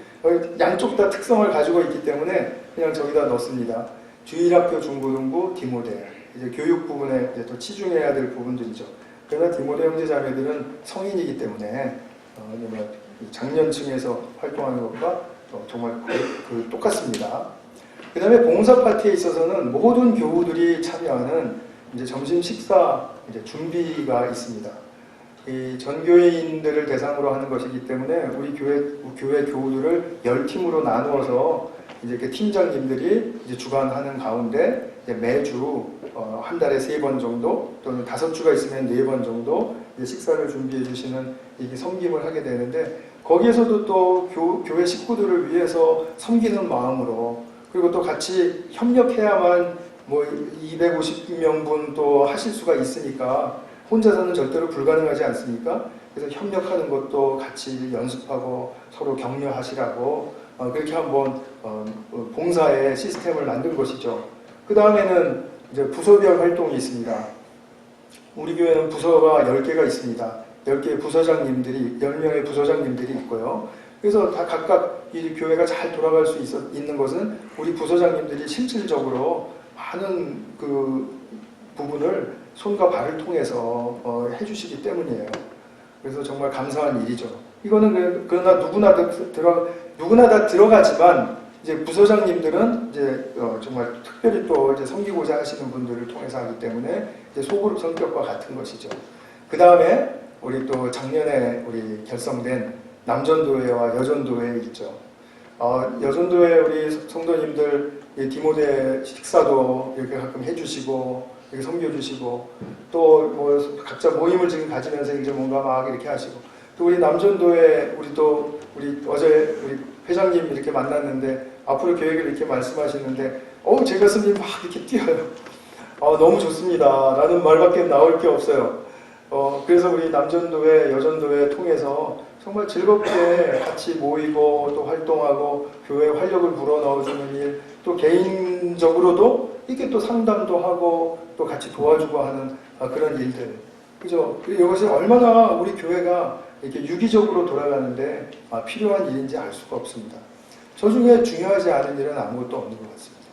양쪽 다 특성을 가지고 있기 때문에 그냥 저기다 넣습니다. 주일학교, 중고등부, 디모데. 이제 교육 부분에 이제 또 치중해야 될 부분들이죠. 그러나 디모데 형제자매들은 성인이기 때문에 장년층에서 활동하는 것과 정말 똑같습니다. 그 다음에 봉사 파티에 있어서는 모든 교우들이 참여하는 이제 점심 식사 이제 준비가 있습니다. 이 전교인들을 대상으로 하는 것이기 때문에 우리 교회 교우들을 10팀으로 나누어서 이제 이렇게 팀장님들이 이제 주관하는 가운데 이제 매주 한 달에 3번 정도 또는 5주가 있으면 4번 정도 이제 식사를 준비해 주시는 이게 섬김을 하게 되는데, 거기에서도 또 교회 식구들을 위해서 섬기는 마음으로, 그리고 또 같이 협력해야만 250명분 또 하실 수가 있으니까 혼자서는 절대로 불가능하지 않습니까? 그래서 협력하는 것도 같이 연습하고 서로 격려하시라고 그렇게 한번 봉사의 시스템을 만든 것이죠. 그 다음에는 이제 부서별 활동이 있습니다. 우리 교회는 부서가 10개가 있습니다. 10개의 부서장님들이, 10명의 부서장님들이 있고요. 그래서 다 각각 이 교회가 잘 돌아갈 수 있는 것은 우리 부서장님들이 실질적으로 많은 그 부분을 손과 발을 통해서 해주시기 때문이에요. 그래서 정말 감사한 일이죠. 이거는 그러나 누구나 다 들어가지만 이제 부서장님들은 이제 정말 특별히 또 이제 섬기고자 하시는 분들을 통해서 하기 때문에 이제 소그룹 성격과 같은 것이죠. 그 다음에 우리 또 작년에 우리 결성된 남전도회와 여전도회 있죠. 여전도회 우리 성도님들 디모데 식사도 이렇게 가끔 해주시고 이렇게 섬겨주시고 또 뭐 각자 모임을 지금 가지면서 이제 뭔가 막 이렇게 하시고, 또 우리 남전도회 우리 어제 우리 회장님 이렇게 만났는데 앞으로 계획을 이렇게 말씀하시는데 제 가슴이 막 이렇게 뛰어요. 너무 좋습니다 라는 말밖에 나올 게 없어요. 그래서 우리 남전도회, 여전도회 통해서 정말 즐겁게 같이 모이고 또 활동하고 교회에 활력을 불어넣어주는 일, 또 개인적으로도 이게 또 상담도 하고 또 같이 도와주고 하는 그런 일들. 그죠? 이것이 얼마나 우리 교회가 이렇게 유기적으로 돌아가는데 필요한 일인지 알 수가 없습니다. 저 중에 중요하지 않은 일은 아무것도 없는 것 같습니다.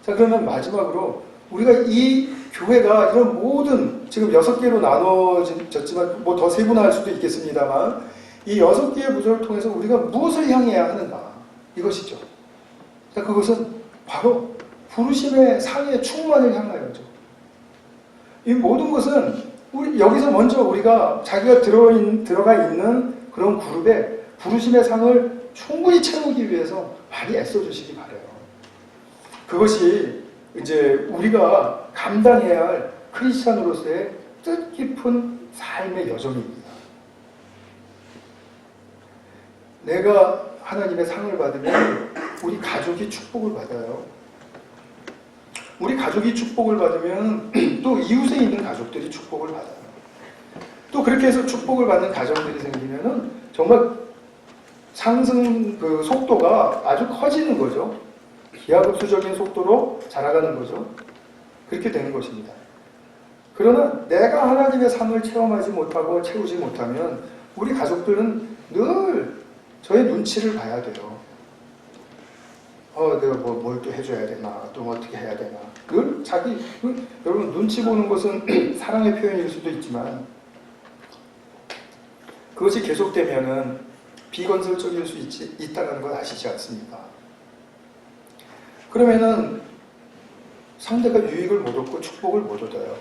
자, 그러면 마지막으로 우리가 이 교회가 이런 모든 지금 6개로 나눠졌지만 뭐 더 세분화할 수도 있겠습니다만 이 6개의 구조를 통해서 우리가 무엇을 향해야 하는가 이것이죠. 자, 그것은 바로 부르심의 상의 충만을 향하여죠. 이 모든 것은 우리 여기서 먼저 우리가 자기가 들어가 있는 그런 그룹에 부르심의 상을 충분히 채우기 위해서 많이 애써주시기 바라요. 그것이 이제 우리가 감당해야 할 크리스찬으로서의 뜻깊은 삶의 여정입니다. 내가 하나님의 상을 받으면 우리 가족이 축복을 받아요. 우리 가족이 축복을 받으면 또 이웃에 있는 가족들이 축복을 받아요. 또 그렇게 해서 축복을 받는 가정들이 생기면은 정말 상승 그 속도가 아주 커지는 거죠. 기하급수적인 속도로 자라가는 거죠. 그렇게 되는 것입니다. 그러나 내가 하나님의 상을 체험하지 못하고 채우지 못하면 우리 가족들은 늘 저의 눈치를 봐야 돼요. 내가 뭘 또 해줘야 되나, 또 어떻게 해야 되나. 늘 여러분, 눈치 보는 것은 사랑의 표현일 수도 있지만, 그것이 계속되면은 비건설적일 수 있다는 걸 아시지 않습니까? 그러면은 상대가 유익을 못 얻고 축복을 못 얻어요.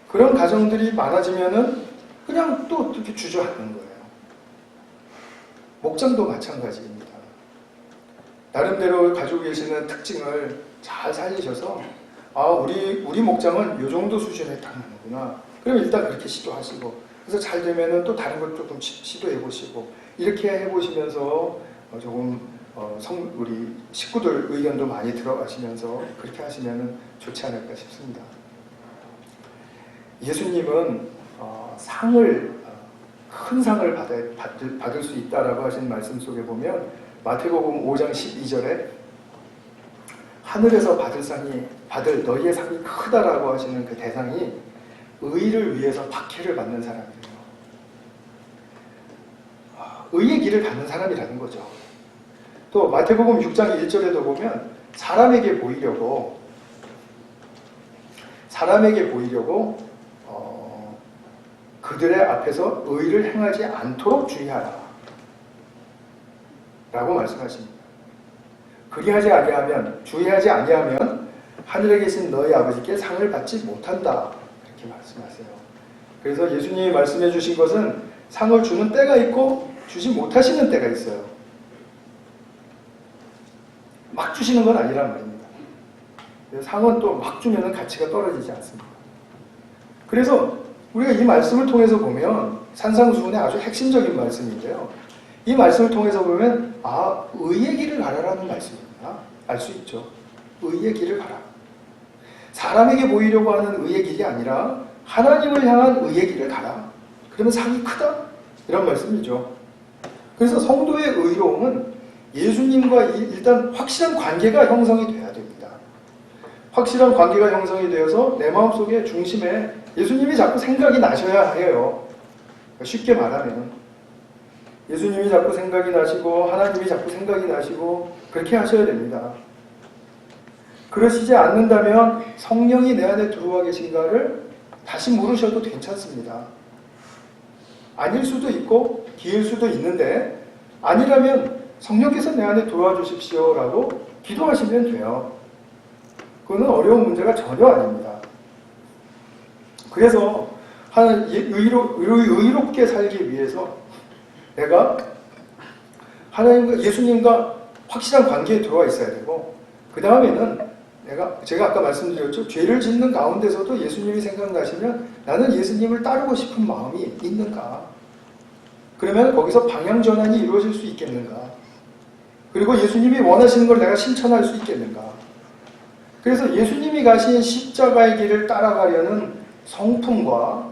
그런 가정들이 많아지면은 그냥 또 이렇게 주저앉는 거예요. 목장도 마찬가지입니다. 나름대로 가지고 계시는 특징을 잘 살리셔서 우리 목장은 이 정도 수준에 딱 맞는구나. 그럼 일단 그렇게 시도하시고 그래서 잘 되면은 또 다른 것 조금 시도해 보시고 이렇게 해보시면서 조금 우리 식구들 의견도 많이 들어가시면서 그렇게 하시면은 좋지 않을까 싶습니다. 예수님은 큰 상을 받을 수 있다라고 하신 말씀 속에 보면 마태복음 5장 12절에 하늘에서 받을 너희의 상이 크다라고 하시는 그 대상이 의를 위해서 박해를 받는 사람이에요. 의의 길을 가는 사람이라는 거죠. 또 마태복음 6장 1절에도 보면 사람에게 보이려고 그들의 앞에서 의를 행하지 않도록 주의하라 라고 말씀하십니다. 주의하지 아니하면 하늘에 계신 너희 아버지께 상을 받지 못한다 이렇게 말씀하세요. 그래서 예수님이 말씀해 주신 것은 상을 주는 때가 있고 주지 못하시는 때가 있어요. 막 주시는 건 아니란 말입니다. 상은 또 막 주면 가치가 떨어지지 않습니다. 그래서 우리가 이 말씀을 통해서 보면 산상수훈의 아주 핵심적인 말씀인데요. 이 말씀을 통해서 보면 의의 길을 가라라는 말씀이구나 알 수 있죠. 의의 길을 가라. 사람에게 보이려고 하는 의의 길이 아니라 하나님을 향한 의의 길을 가라. 그러면 상이 크다? 이런 말씀이죠. 그래서 성도의 의로움은 예수님과 일단 확실한 관계가 형성이 돼야 됩니다. 확실한 관계가 형성이 되어서 내 마음속에 중심에 예수님이 자꾸 생각이 나셔야 해요. 쉽게 말하면 예수님이 자꾸 생각이 나시고 하나님이 자꾸 생각이 나시고 그렇게 하셔야 됩니다. 그러시지 않는다면 성령이 내 안에 들어와 계신가를 다시 물으셔도 괜찮습니다. 아닐 수도 있고 기일 수도 있는데 아니라면 성령께서 내 안에 들어와 주십시오라고 기도하시면 돼요. 그거는 어려운 문제가 전혀 아닙니다. 그래서 의롭게 살기 위해서 내가 하나님과 예수님과 확실한 관계에 들어와 있어야 되고 그 다음에는 제가 아까 말씀드렸죠. 죄를 짓는 가운데서도 예수님이 생각나시면 나는 예수님을 따르고 싶은 마음이 있는가? 그러면 거기서 방향 전환이 이루어질 수 있겠는가? 그리고 예수님이 원하시는 걸 내가 실천할 수 있겠는가? 그래서 예수님이 가신 십자가의 길을 따라가려는 성품과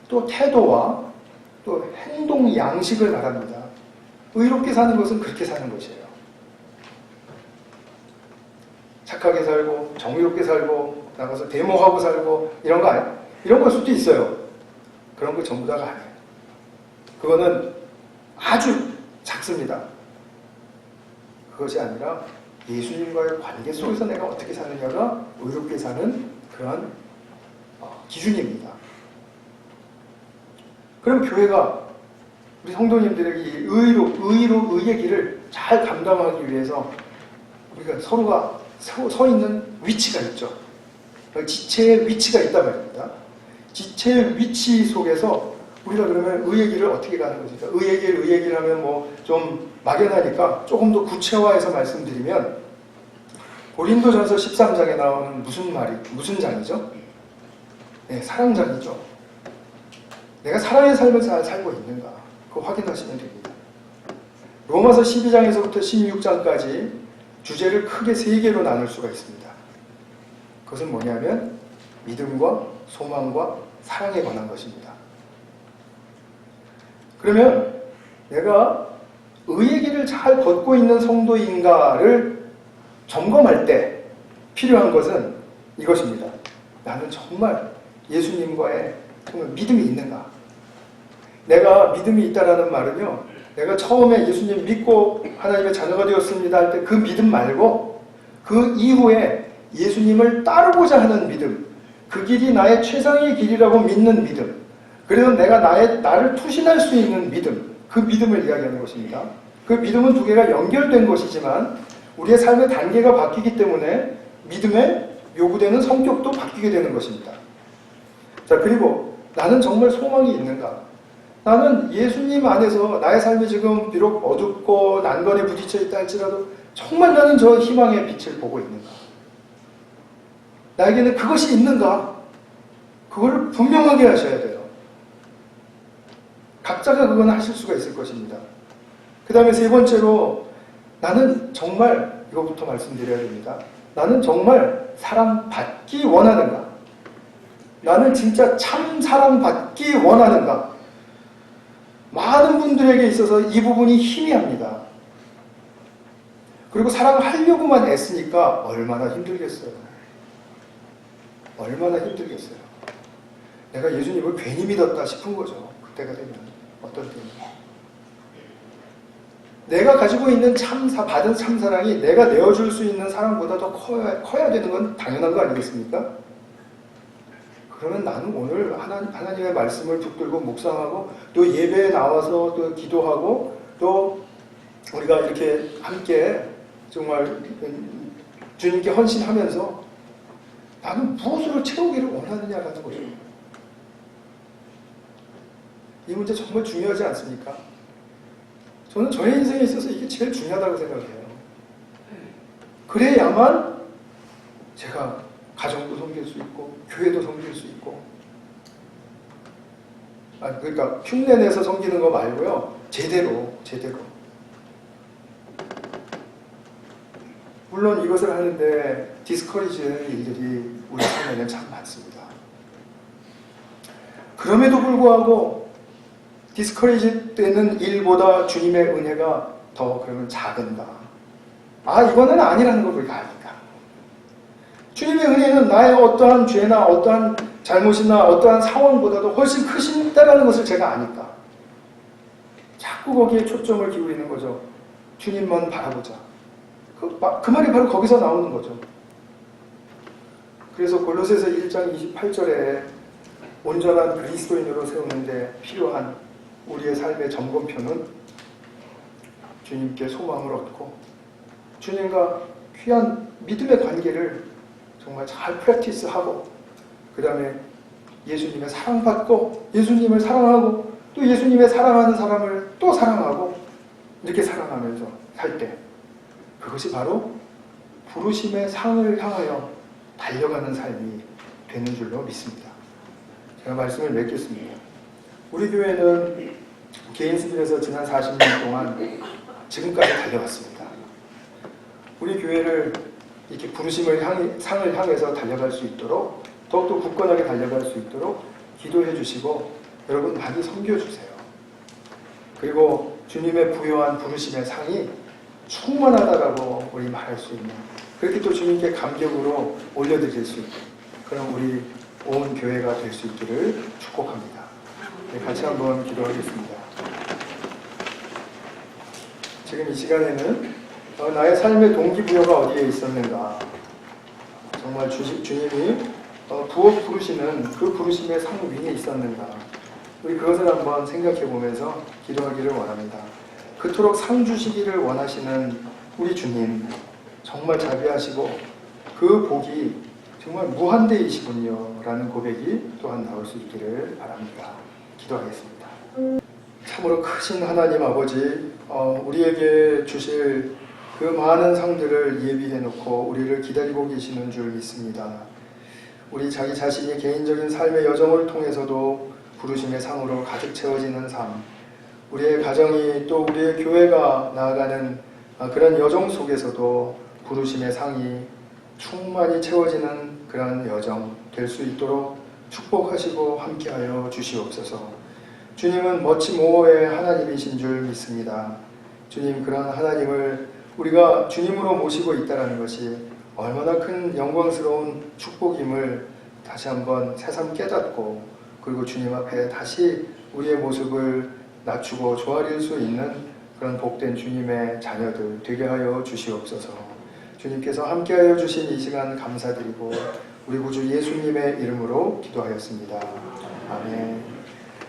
또 태도와 또 행동 양식을 말합니다. 의롭게 사는 것은 그렇게 사는 것이에요. 착하게 살고 정의롭게 살고 나가서 데모하고 살고 이런 걸 수도 있어요. 그런 거 전부 다가 아니에요. 그거는 아주 작습니다. 그것이 아니라 예수님과의 관계 속에서 내가 어떻게 사느냐가 의롭게 사는 그런 기준입니다. 그럼 교회가 우리 성도님들에게 이 의의 길을 잘 감당하기 위해서 우리가 서로가 서 있는 위치가 있죠. 지체의 위치가 있단 말입니다. 지체의 위치 속에서 우리가 그러면 의의 길을 어떻게 가는 것입니까? 의의 길 하면 뭐 좀 막연하니까 조금 더 구체화해서 말씀드리면 고린도전서 13장에 나오는 무슨 장이죠? 네, 사랑장이죠. 내가 사랑의 삶을 잘 살고 있는가? 그거 확인하시면 됩니다. 로마서 12장에서부터 16장까지 주제를 크게 3개로 나눌 수가 있습니다. 그것은 뭐냐면 믿음과 소망과 사랑에 관한 것입니다. 그러면 내가 의의 길을 잘 걷고 있는 성도인가를 점검할 때 필요한 것은 이것입니다. 나는 정말 예수님과의 정말 믿음이 있는가? 내가 믿음이 있다라는 말은요, 내가 처음에 예수님 믿고 하나님의 자녀가 되었습니다 할 때 그 믿음 말고 그 이후에 예수님을 따르고자 하는 믿음, 그 길이 나의 최상의 길이라고 믿는 믿음, 그래서 내가 나를 투신할 수 있는 믿음, 그 믿음을 이야기하는 것입니다. 그 믿음은 두 개가 연결된 것이지만 우리의 삶의 단계가 바뀌기 때문에 믿음에 요구되는 성격도 바뀌게 되는 것입니다. 자, 그리고 나는 정말 소망이 있는가? 나는 예수님 안에서 나의 삶이 지금 비록 어둡고 난관에 부딪혀 있다 할지라도 정말 나는 저 희망의 빛을 보고 있는가? 나에게는 그것이 있는가? 그걸 분명하게 하셔야 돼요. 각자가 그건 하실 수가 있을 것입니다. 그 다음에 3번째로 나는 정말 이거부터 말씀드려야 됩니다. 나는 정말 사랑받기 원하는가? 나는 진짜 참 사랑받기 원하는가? 많은 분들에게 있어서 이 부분이 희미합니다. 그리고 사랑하려고만 애쓰니까 얼마나 힘들겠어요. 얼마나 힘들겠어요. 내가 예수님을 괜히 믿었다 싶은 거죠. 그때가 되면. 어떤 때는. 내가 가지고 있는 받은 참사랑이 내가 내어줄 수 있는 사랑보다 더 커야 되는 건 당연한 거 아니겠습니까? 그러면 나는 오늘 하나님의 말씀을 붙들고 묵상하고 또 예배에 나와서 또 기도하고 또 우리가 이렇게 함께 정말 주님께 헌신하면서 나는 무엇으로 채우기를 원하느냐라는 거죠. 이 문제 정말 중요하지 않습니까? 저는 저의 인생에 있어서 이게 제일 중요하다고 생각해요. 그래야만 제가 가정도 섬길 수 있고 교회도 섬길 수 있고 그러니까 흉내내서 섬기는 거 말고요. 제대로 물론 이것을 하는데 디스커리지는 일들이 우리 삶에는 참 많습니다. 그럼에도 불구하고 디스커리지 되는 일보다 주님의 은혜가 더 그러면 작은가? 이거는 아니라는 걸 우리가 아니까. 주님의 은혜는 나의 어떠한 죄나 어떠한 잘못이나 어떠한 상황보다도 훨씬 크신다라는 것을 제가 아니까. 자꾸 거기에 초점을 기울이는 거죠. 주님만 바라보자. 그 말이 바로 거기서 나오는 거죠. 그래서 골로새서 1장 28절에 온전한 그리스도인으로 세우는데 필요한 우리의 삶의 점검표는 주님께 소망을 얻고 주님과 귀한 믿음의 관계를 정말 잘 프랙티스하고 그 다음에 예수님의 사랑받고 예수님을 사랑하고 또 예수님의 사랑하는 사람을 또 사랑하고 이렇게 사랑하면서 살 때 그것이 바로 부르심의 상을 향하여 달려가는 삶이 되는 줄로 믿습니다. 제가 말씀을 맺겠습니다. 우리 교회는 개인 수준에서 지난 40년 동안 지금까지 달려왔습니다. 우리 교회를 이렇게 부르심을 상을 향해서 달려갈 수 있도록 더욱더 굳건하게 달려갈 수 있도록 기도해 주시고 여러분 많이 섬겨주세요. 그리고 주님의 부여한 부르심의 상이 충만하다라고 우리 말할 수 있는 그렇게 또 주님께 감격으로 올려드릴 수 있는 그런 우리 온 교회가 될 수 있기를 축복합니다. 네, 같이 한번 기도하겠습니다. 지금 이 시간에는 나의 삶의 동기부여가 어디에 있었는가? 정말 주님이 부르시는 그 부르심의 상 위에 있었는가? 우리 그것을 한번 생각해 보면서 기도하기를 원합니다. 그토록 상 주시기를 원하시는 우리 주님, 정말 자비하시고 그 복이 정말 무한대이시군요 라는 고백이 또한 나올 수 있기를 바랍니다. 기도하겠습니다. 참으로 크신 하나님 아버지, 우리에게 주실 그 많은 상들을 예비해 놓고 우리를 기다리고 계시는 줄 믿습니다. 우리 자기 자신이 개인적인 삶의 여정을 통해서도 부르심의 상으로 가득 채워지는 삶, 우리의 가정이 또 우리의 교회가 나아가는 그런 여정 속에서도 부르심의 상이 충만히 채워지는 그런 여정 될 수 있도록 축복하시고 함께하여 주시옵소서. 주님은 멋진 모호의 하나님이신 줄 믿습니다. 주님, 그런 하나님을 우리가 주님으로 모시고 있다는 것이 얼마나 큰 영광스러운 축복임을 다시 한번 새삼 깨닫고, 그리고 주님 앞에 다시 우리의 모습을 낮추고 조아릴 수 있는 그런 복된 주님의 자녀들 되게 하여 주시옵소서. 주님께서 함께하여 주신 이 시간 감사드리고 우리 구주 예수님의 이름으로 기도하였습니다. 아멘.